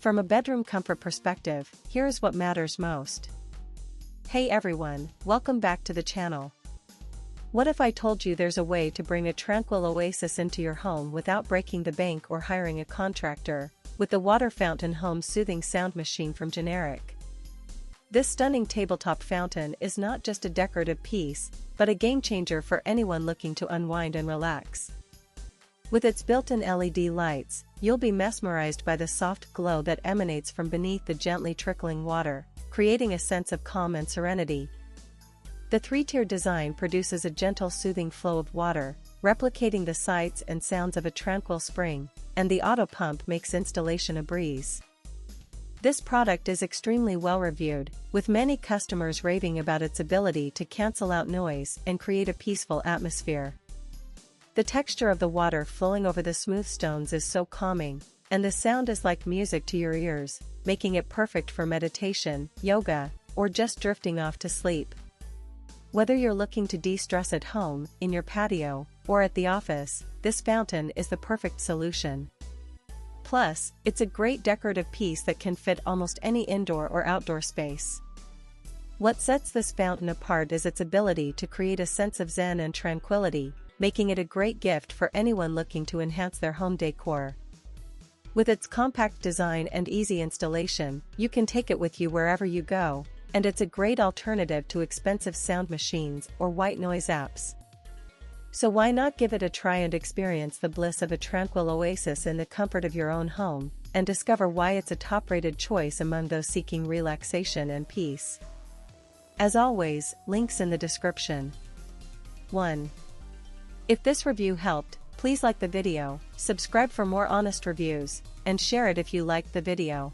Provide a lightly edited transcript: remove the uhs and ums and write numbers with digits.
From a bedroom comfort perspective, here is what matters most. Hey everyone, welcome back to the channel. What if I told you there's a way to bring a tranquil oasis into your home without breaking the bank or hiring a contractor, with the water fountain home soothing sound machine from Generic? This stunning tabletop fountain is not just a decorative piece, but a game-changer for anyone looking to unwind and relax. With its built-in LED lights, you'll be mesmerized by the soft glow that emanates from beneath the gently trickling water, creating a sense of calm and serenity. The three-tier design produces a gentle soothing flow of water, replicating the sights and sounds of a tranquil spring, and the auto pump makes installation a breeze. This product is extremely well-reviewed, with many customers raving about its ability to cancel out noise and create a peaceful atmosphere. The texture of the water flowing over the smooth stones is so calming, and the sound is like music to your ears, making it perfect for meditation, yoga, or just drifting off to sleep. Whether you're looking to de-stress at home, in your patio, or at the office, this fountain is the perfect solution. Plus, it's a great decorative piece that can fit almost any indoor or outdoor space. What sets this fountain apart is its ability to create a sense of zen and tranquility, making it a great gift for anyone looking to enhance their home decor. With its compact design and easy installation, you can take it with you wherever you go, and it's a great alternative to expensive sound machines or white noise apps. So why not give it a try and experience the bliss of a tranquil oasis in the comfort of your own home, and discover why it's a top-rated choice among those seeking relaxation and peace. As always, links in the description. 1. If this review helped, please like the video, subscribe for more honest reviews, and share it if you liked the video.